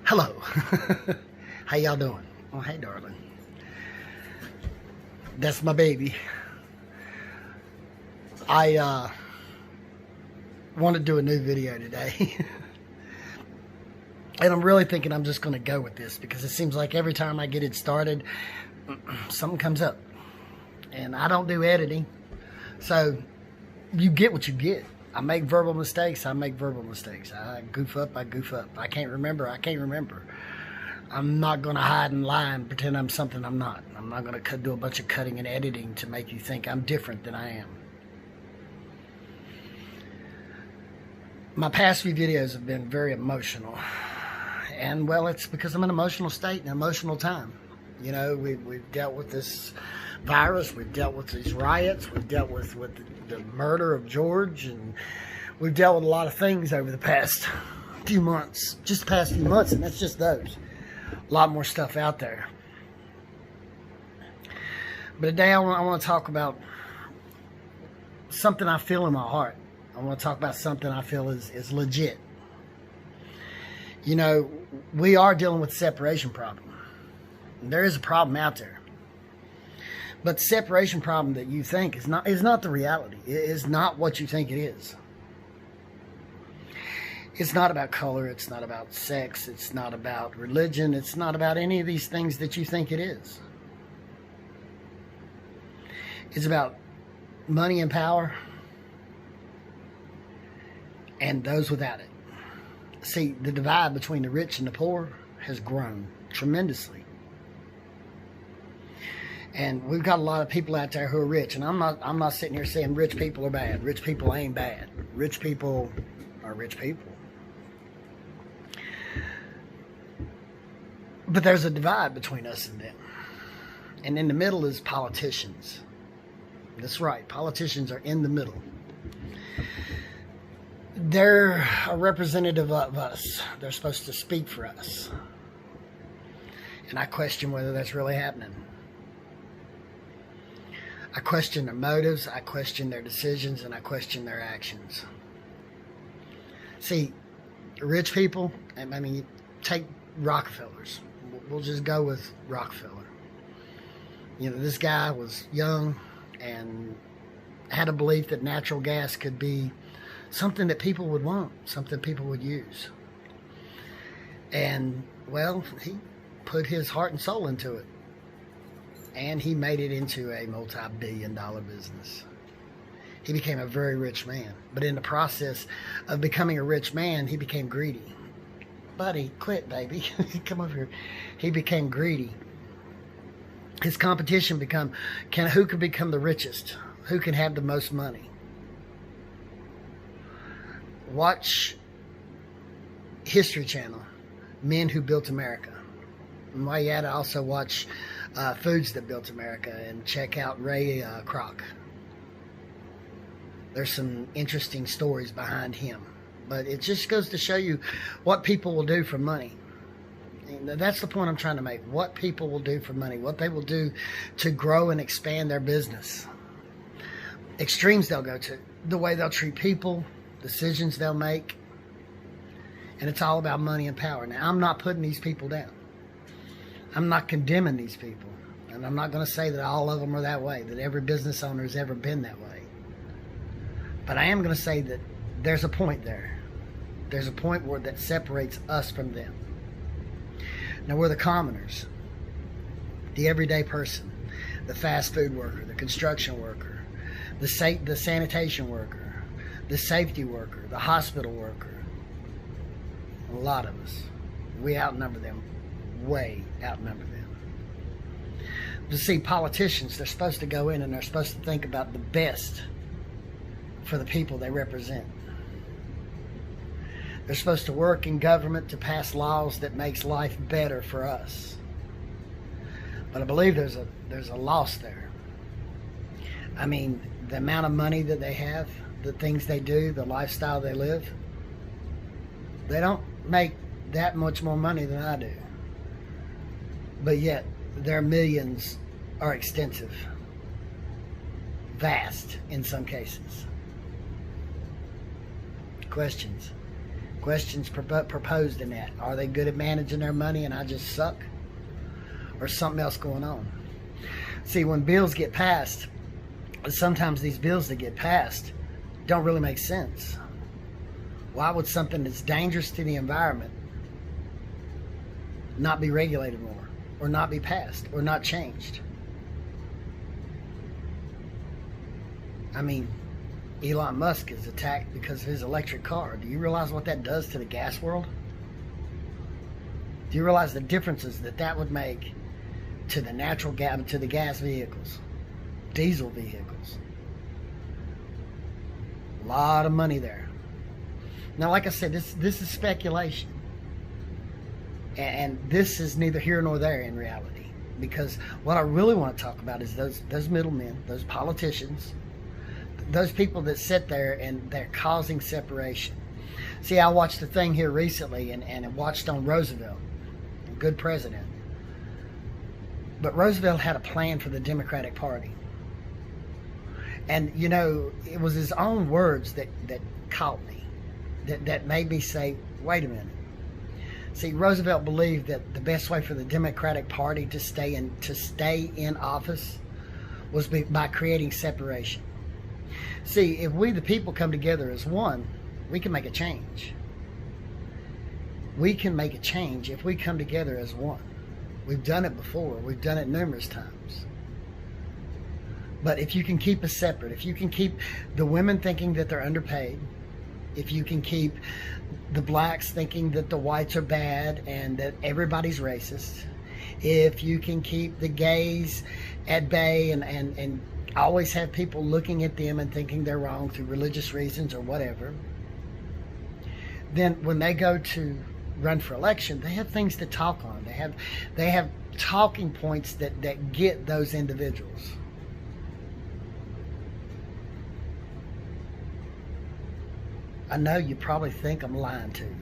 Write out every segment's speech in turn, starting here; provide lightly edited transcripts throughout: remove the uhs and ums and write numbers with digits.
Hello. How y'all doing? Oh, hey, darling. That's my baby. I want to do a new video today. And I'm really thinking I'm just going to go with this because it seems like every time I get it started, something comes up. And I don't do editing. So you get what you get. I make verbal mistakes. I make verbal mistakes. I goof up. I goof up. I can't remember. I can't remember. I'm not going to hide and lie and pretend I'm something I'm not. I'm not going to do a bunch of cutting and editing to make you think I'm different than I am. My past few videos have been very emotional. And, well, it's because I'm in an emotional state and an emotional time. You know, we've dealt with this virus. We've dealt with these riots. We've dealt with the murder of George. And we've dealt with a lot of things over the past few months. Just the past few months, and that's just those. A lot more stuff out there. But today I want to talk about something I feel in my heart. I want to talk about something I feel is legit. You know, we are dealing with a separation problem. There is a problem out there. But the separation problem that you think is not the reality. It is not what you think it is. It's not about color. It's not about sex. It's not about religion. It's not about any of these things that you think it is. It's about money and power and those without it. See, the divide between the rich and the poor has grown tremendously. And we've got a lot of people out there who are rich. And I'm not sitting here saying rich people are bad. Rich people ain't bad. Rich people are rich people. But there's a divide between us and them. And in the middle is politicians. That's right. Politicians are in the middle. They're a representative of us. They're supposed to speak for us. And I question whether that's really happening. I question their motives, I question their decisions, and I question their actions. See, rich people, I mean, take Rockefellers. We'll just go with Rockefeller. You know, this guy was young and had a belief that natural gas could be something that people would want, something people would use. And, well, he put his heart and soul into it. And he made it into a multi-billion-dollar business. He became a very rich man. But in the process of becoming a rich man, he became greedy. Buddy, quit, baby. Come over here. He became greedy. His competition who can become the richest? Who can have the most money? Watch History Channel, Men Who Built America. And while you're at it, also watch Foods That Built America and check out Ray Kroc. There's some interesting stories behind him. But it just goes to show you what people will do for money. And that's the point I'm trying to make. What people will do for money. What they will do to grow and expand their business. Extremes they'll go to. The way they'll treat people. Decisions they'll make. And it's all about money and power. Now, I'm not putting these people down. I'm not condemning these people. And I'm not going to say that all of them are that way. That every business owner has ever been that way. But I am going to say that there's a point there. There's a point where that separates us from them. Now, we're the commoners. The everyday person. The fast food worker. The construction worker. The sanitation worker. The safety worker. The hospital worker. A lot of us. We outnumber them. Way outnumber them. To see politicians, they're supposed to go in and they're supposed to think about the best for the people they represent. They're supposed to work in government to pass laws that makes life better for us. But I believe there's a loss there. I mean, the amount of money that they have, the things they do, the lifestyle they live, they don't make that much more money than I do. But yet, their millions are extensive. Vast in some cases. Questions. Questions proposed in that. Are they good at managing their money and I just suck? Or something else going on? See, when bills get passed, sometimes these bills that get passed don't really make sense. Why would something that's dangerous to the environment not be regulated more, or not be passed, or not changed? I mean, Elon Musk is attacked because of his electric car. Do you realize what that does to the gas world? Do you realize the differences that that would make to the natural gas, to the gas vehicles, diesel vehicles? A lot of money there. Now, like I said, this is speculation. And this is neither here nor there in reality. Because what I really want to talk about is those middlemen, those politicians, those people that sit there and they're causing separation. See, I watched a thing here recently and watched on Roosevelt, a good president. But Roosevelt had a plan for the Democratic Party. And, you know, it was his own words that caught me, that made me say, wait a minute. See, Roosevelt believed that the best way for the Democratic Party to stay in office was by creating separation. See, if we the people come together as one, we can make a change. We can make a change if we come together as one. We've done it before. We've done it numerous times. But if you can keep us separate, if you can keep the women thinking that they're underpaid, if you can keep the blacks thinking that the whites are bad and that everybody's racist, if you can keep the gays at bay and always have people looking at them and thinking they're wrong through religious reasons or whatever, then when they go to run for election, they have things to talk on. They have talking points that get those individuals. I know you probably think I'm lying to you.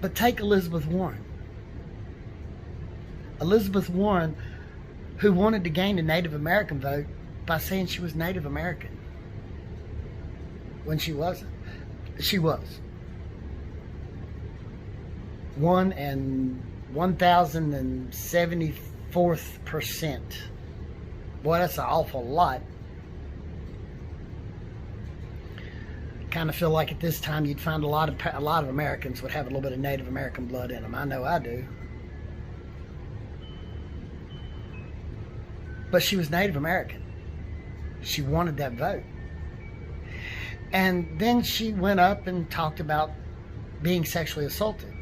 But take Elizabeth Warren. Elizabeth Warren, who wanted to gain the Native American vote by saying she was Native American when she wasn't. She was. 1,074th%. Boy, that's an awful lot. Kind of feel like at this time you'd find a lot of Americans would have a little bit of Native American blood in them. I know I do. But she was Native American. She wanted that vote. And then she went up and talked about being sexually assaulted.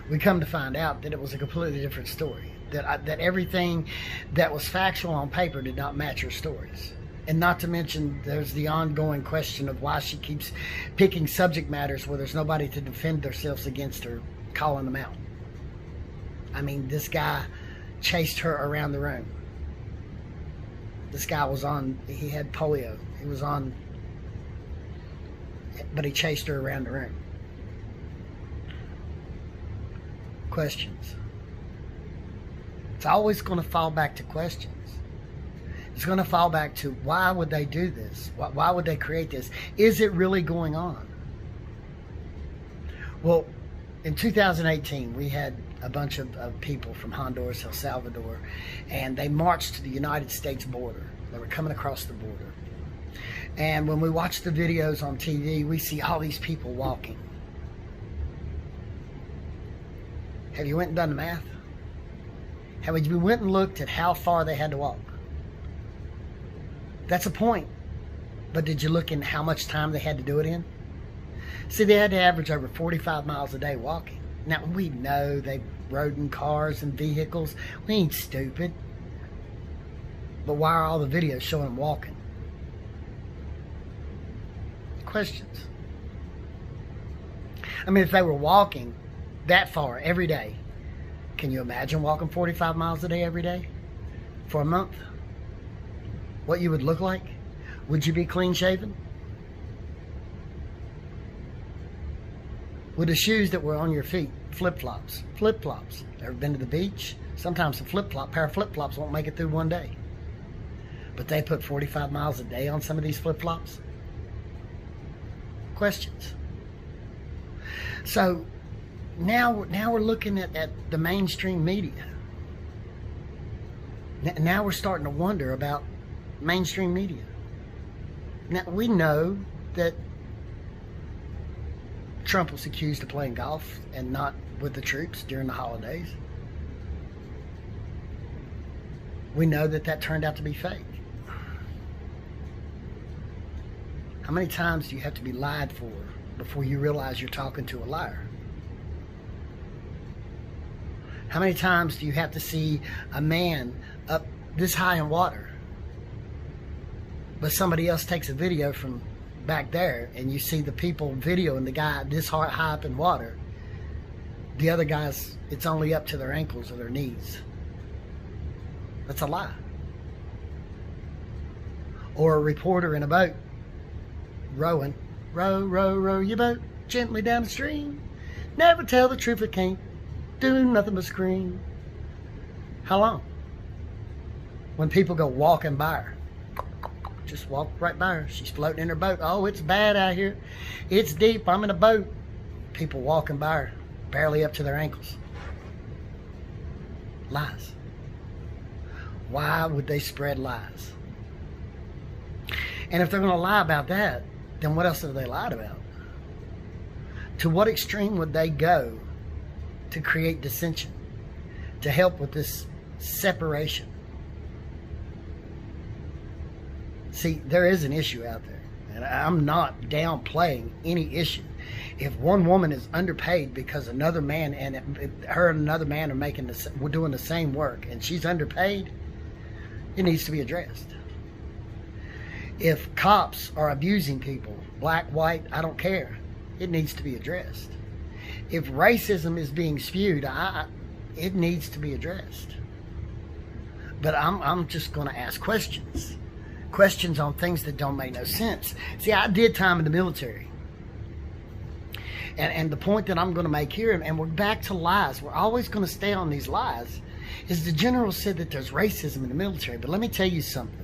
We come to find out that it was a completely different story. That everything that was factual on paper did not match her stories. And not to mention, there's the ongoing question of why she keeps picking subject matters where there's nobody to defend themselves against her, calling them out. I mean, this guy chased her around the room. This guy he had polio. He was on, but he chased her around the room. Questions. It's always going to fall back to questions. It's going to fall back to, why would they do this? Why would they create this? Is it really going on? Well, in 2018, we had a bunch of people from Honduras, El Salvador, and they marched to the United States border. They were coming across the border. And when we watch the videos on TV, we see all these people walking. Have you went and done the math? Have you went and looked at how far they had to walk? That's a point. But did you look in how much time they had to do it in? See, they had to average over 45 miles a day walking. Now, we know they rode in cars and vehicles. We ain't stupid. But why are all the videos showing them walking? Questions. I mean, if they were walking that far every day, can you imagine walking 45 miles a day every day for a month? What you would look like? Would you be clean shaven? With the shoes that were on your feet, flip-flops. Flip-flops. Ever been to the beach? Sometimes a pair of flip-flops won't make it through one day. But they put 45 miles a day on some of these flip-flops. questions. So now we're looking at the mainstream media. Now we're starting to wonder about mainstream media. Now we know that Trump was accused of playing golf and not with the troops during the holidays. We know that turned out to be fake. How many times do you have to be lied for before you realize you're talking to a liar? How many times do you have to see a man up this high in water, but somebody else takes a video from back there and you see the people videoing the guy this high up in water? The other guys, it's only up to their ankles or their knees. That's a lie. Or a reporter in a boat rowing, row, row, row your boat gently down the stream. Never tell the truth, it can't do nothing but scream. How long? When people go walking by her, just walk right by her. She's floating in her boat. Oh, it's bad out here. It's deep. I'm in a boat. People walking by her, barely up to their ankles. Lies. Why would they spread lies? And if they're going to lie about that, then what else have they lied about? To what extreme would they go to create dissension, to help with this separation? See, there is an issue out there, and I'm not downplaying any issue. If one woman is underpaid because another man and her and another man are doing the same work, and she's underpaid, it needs to be addressed. If cops are abusing people, black, white, I don't care, it needs to be addressed. If racism is being spewed, it needs to be addressed. But I'm just going to ask questions on things that don't make no sense. See, I did time in the military. And the point that I'm going to make here, and we're back to lies, we're always going to stay on these lies, is the general said that there's racism in the military. But let me tell you something.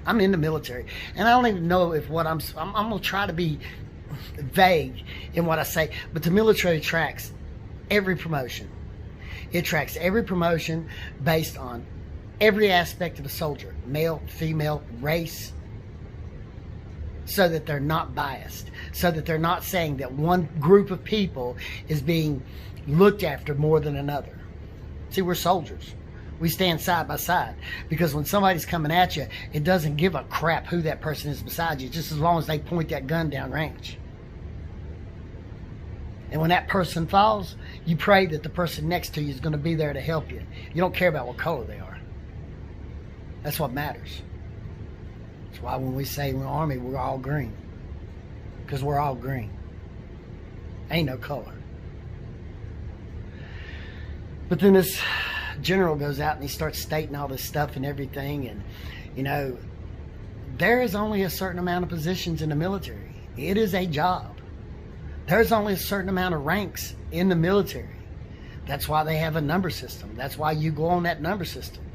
I'm in the military, and I don't even know if I'm going to try to be vague in what I say, but the military tracks every promotion. It tracks every promotion based on every aspect of a soldier, male, female, race, so that they're not biased, so that they're not saying that one group of people is being looked after more than another. See, we're soldiers. We stand side by side, because when somebody's coming at you, it doesn't give a crap who that person is beside you, just as long as they point that gun down range. And when that person falls, you pray that the person next to you is going to be there to help you. You don't care about what color they are. That's what matters. That's why when we say in the Army, we're all green. Because we're all green. Ain't no color. But then this general goes out and he starts stating all this stuff and everything. And, you know, there is only a certain amount of positions in the military. It is a job. There's only a certain amount of ranks in the military. That's why they have a number system. That's why you go on that number system.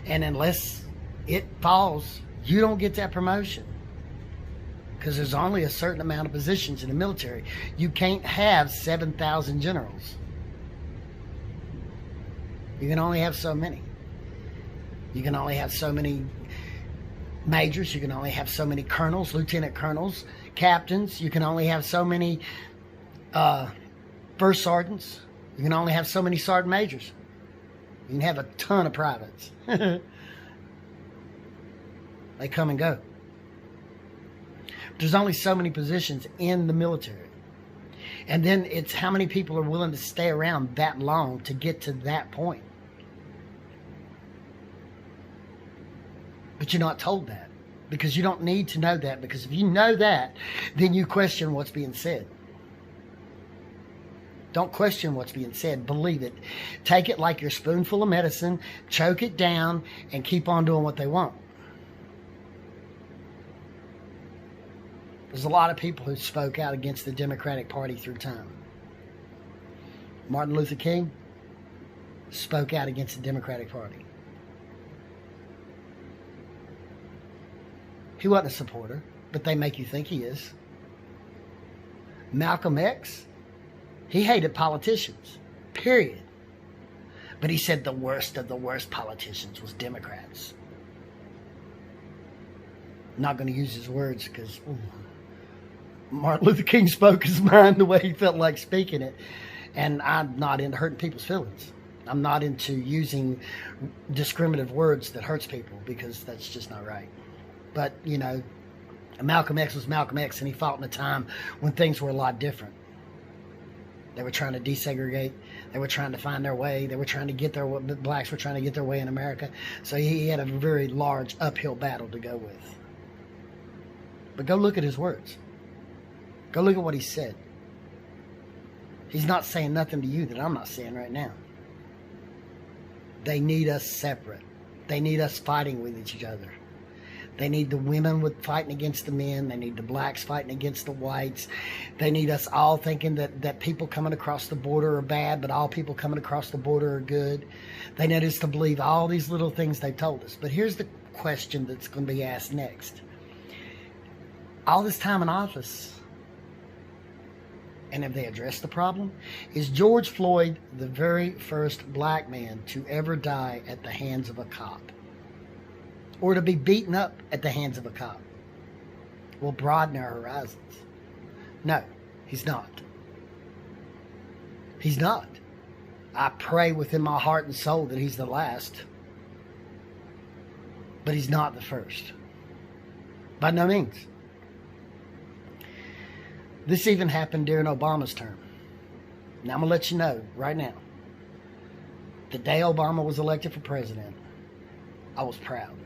And unless it falls, you don't get that promotion. Because there's only a certain amount of positions in the military. You can't have 7,000 generals. You can only have so many. You can only have so many majors. You can only have so many colonels, lieutenant colonels, captains. You can only have so many first sergeants. You can only have so many sergeant majors. You can have a ton of privates. They come and go. There's only so many positions in the military. And then it's how many people are willing to stay around that long to get to that point. But you're not told that, because you don't need to know that, because if you know that, then you question what's being said. Don't question what's being said. Believe it. Take it like your spoonful of medicine, choke it down, and keep on doing what they want. There's a lot of people who spoke out against the Democratic Party through time. Martin Luther King spoke out against the Democratic Party. He wasn't a supporter, but they make you think he is. Malcolm X, he hated politicians, period. But he said the worst of the worst politicians was Democrats. I'm not going to use his words because Martin Luther King spoke his mind the way he felt like speaking it. And I'm not into hurting people's feelings. I'm not into using discriminative words that hurts people because that's just not right. But, you know, Malcolm X was Malcolm X, and he fought in a time when things were a lot different. They were trying to desegregate. They were trying to find their way. They were trying to get their blacks were trying to get their way in America. So he had a very large uphill battle to go with. But go look at his words. Go look at what he said. He's not saying nothing to you that I'm not saying right now. They need us separate. They need us fighting with each other. They need the women fighting against the men. They need the blacks fighting against the whites. They need us all thinking that people coming across the border are bad, but all people coming across the border are good. They need us to believe all these little things they've told us. But here's the question that's going to be asked next. All this time in office, and have they addressed the problem? Is George Floyd the very first black man to ever die at the hands of a cop? Or to be beaten up at the hands of a cop? We'll broaden our horizons. No, he's not. He's not. I pray within my heart and soul that he's the last. But he's not the first. By no means. This even happened during Obama's term. Now I'm going to let you know right now. The day Obama was elected for president, I was proud.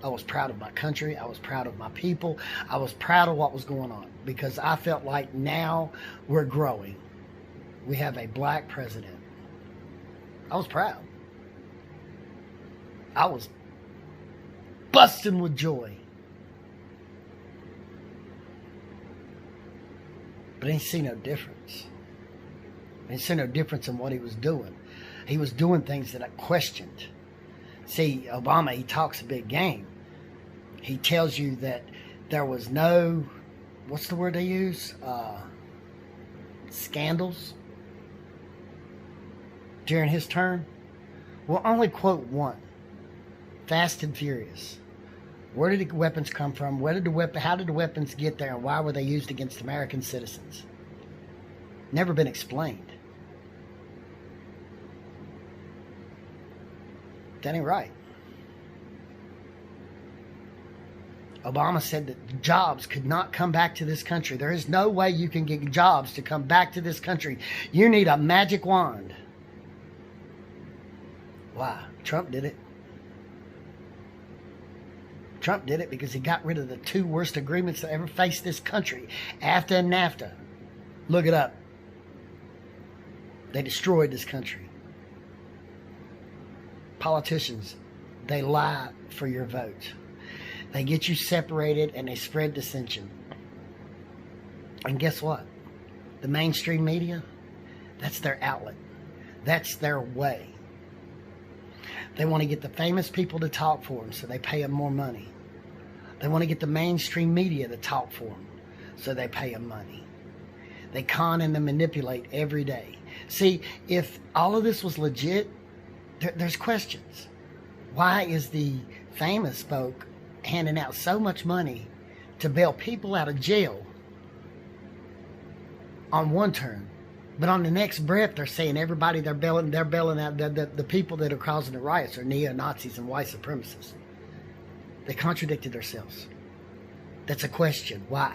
I was proud of my country. I was proud of my people. I was proud of what was going on because I felt like now we're growing. We have a black president. I was proud. I was busting with joy. But I didn't see no difference. I didn't see no difference in what he was doing. He was doing things that I questioned. See, Obama, he talks a big game. He tells you that there was no, what's the word they use? Scandals during his term. We'll only quote one. Fast and Furious. Where did the weapons come from? How did the weapons get there? And why were they used against American citizens? Never been explained. That ain't right. Obama said that jobs could not come back to this country. There is no way you can get jobs to come back to this country. You need a magic wand. Why? Trump did it. Trump did it because he got rid of the two worst agreements that ever faced this country, AFTA and NAFTA. Look it up. They destroyed this country. Politicians, they lie for your vote. They get you separated and they spread dissension. And guess what? The mainstream media, that's their outlet. That's their way. They want to get the famous people to talk for them, so they pay them more money. They want to get the mainstream media to talk for them, so they pay them money. They con and they manipulate every day. See, if all of this was legit, there's questions. Why is the famous folk handing out so much money to bail people out of jail on one term, but on the next breath they're saying everybody they're bailing out the people that are causing the riots are neo-Nazis and white supremacists? They contradicted themselves. That's a question. Why?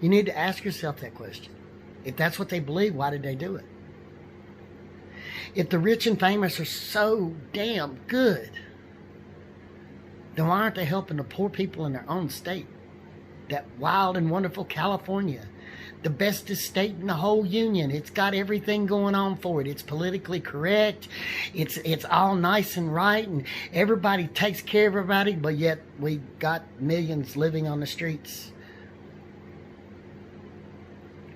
You need to ask yourself that question. If that's what they believe, why did they do it? If the rich and famous are so damn good, then why aren't they helping the poor people in their own state? That wild and wonderful California, the bestest state in the whole union. It's got everything going on for it. It's politically correct. It's all nice and right, and everybody takes care of everybody, but yet we got millions living on the streets,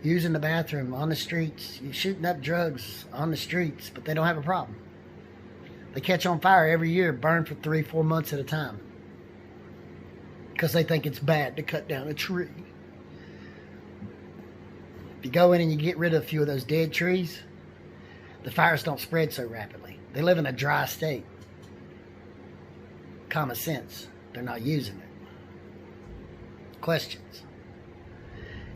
using the bathroom on the streets, shooting up drugs on the streets, but they don't have a problem. They catch on fire every year, burn for 3-4 months at a time, because they think it's bad to cut down a tree. If you go in and you get rid of a few of those dead trees, the fires don't spread so rapidly. They live in a dry state. Common sense. They're not using it. Questions.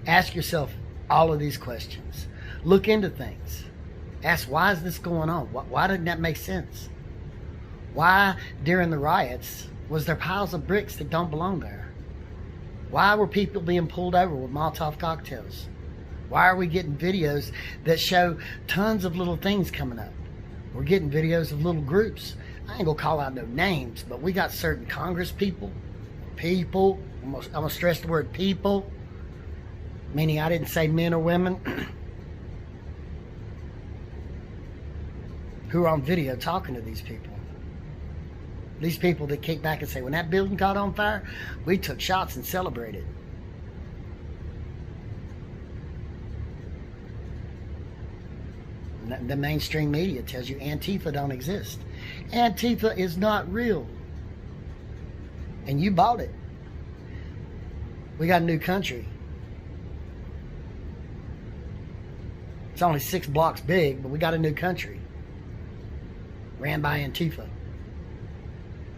Ask yourself all of these questions. Look into things. Ask, why is this going on? Why didn't that make sense? Why, during the riots, was there piles of bricks that don't belong there? Why were people being pulled over with Molotov cocktails? Why are we getting videos that show tons of little things coming up? We're getting videos of little groups. I ain't gonna call out no names, but we got certain Congress people, I'm gonna stress the word people, meaning I didn't say men or women, who are on video talking to these people. These people that kick back and say, when that building caught on fire, we took shots and celebrated. The mainstream media tells you Antifa don't exist. Antifa is not real. And you bought it. We got a new country. It's only 6 blocks big, but we got a new country. Ran by Antifa.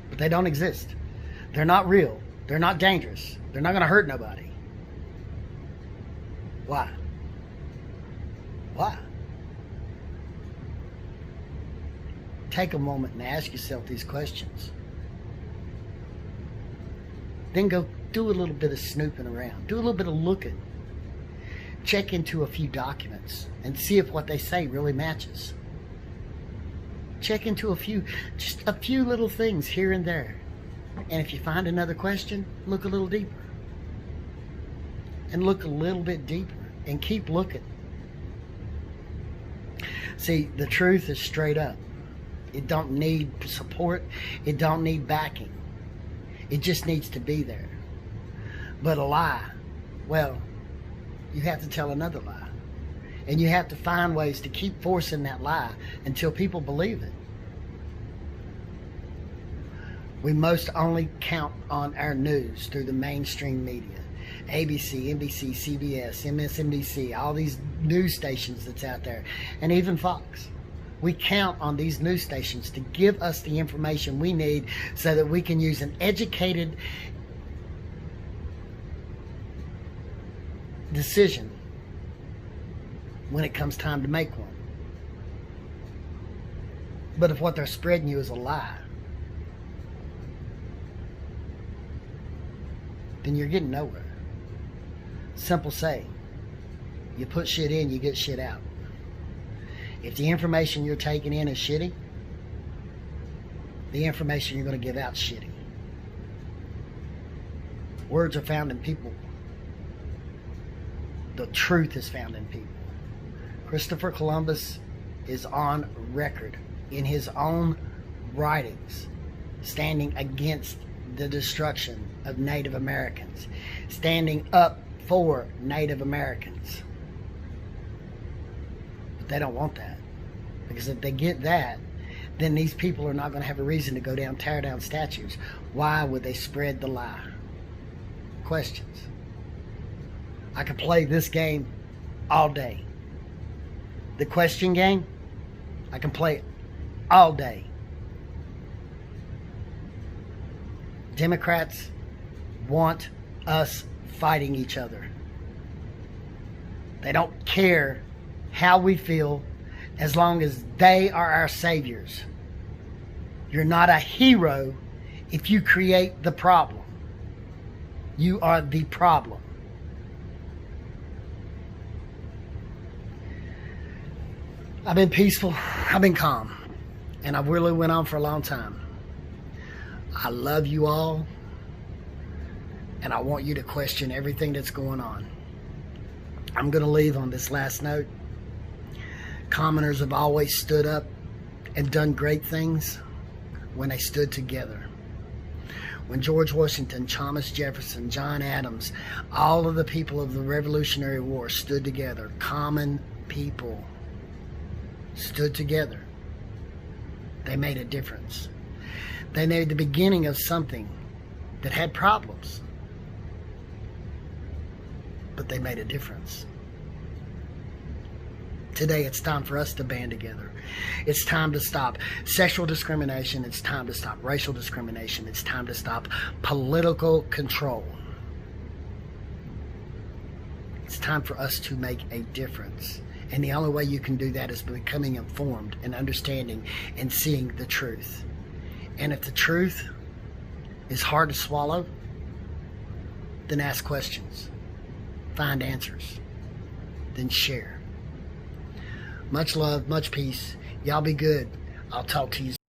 But they don't exist. They're not real. They're not dangerous. They're not going to hurt nobody. Why? Why? Take a moment and ask yourself these questions. Then go do a little bit of snooping around. Do a little bit of looking. Check into a few documents and see if what they say really matches. Check into just a few little things here and there. And if you find another question, look a little deeper. And look a little bit deeper. And keep looking. See, the truth is straight up. It don't need support. It don't need backing. It just needs to be there. But a lie, well, you have to tell another lie. And you have to find ways to keep forcing that lie until people believe it. We most only count on our news through the mainstream media. ABC, NBC, CBS, MSNBC, all these news stations that's out there, and even Fox. We count on these news stations to give us the information we need so that we can use an educated decision when it comes time to make one. But if what they're spreading you is a lie, then you're getting nowhere. Simple saying. You put shit in, you get shit out. If the information you're taking in is shitty, the information you're going to give out is shitty. Words are found in people. The truth is found in people. Christopher Columbus is on record in his own writings standing against the destruction of Native Americans, standing up for Native Americans. But they don't want that, because if they get that, then these people are not going to have a reason to go down, tear down statues. Why would they spread the lie? Questions. I could play this game all day. The question game, I can play all day. Democrats want us fighting each other. They don't care how we feel as long as they are our saviors. You're not a hero if you create the problem. You are the problem. I've been peaceful, I've been calm, and I've really went on for a long time. I love you all, and I want you to question everything that's going on. I'm going to leave on this last note. Commoners have always stood up and done great things when they stood together. When George Washington, Thomas Jefferson, John Adams, all of the people of the Revolutionary War stood together, common people stood together, they made a difference. They made the beginning of something that had problems, but they made a difference. Today, it's time for us to band together. It's time to stop sexual discrimination. It's time to stop racial discrimination. It's time to stop political control. It's time for us to make a difference. And the only way you can do that is becoming informed and understanding and seeing the truth. And if the truth is hard to swallow, then ask questions. Find answers. Then share. Much love, much peace. Y'all be good. I'll talk to you soon.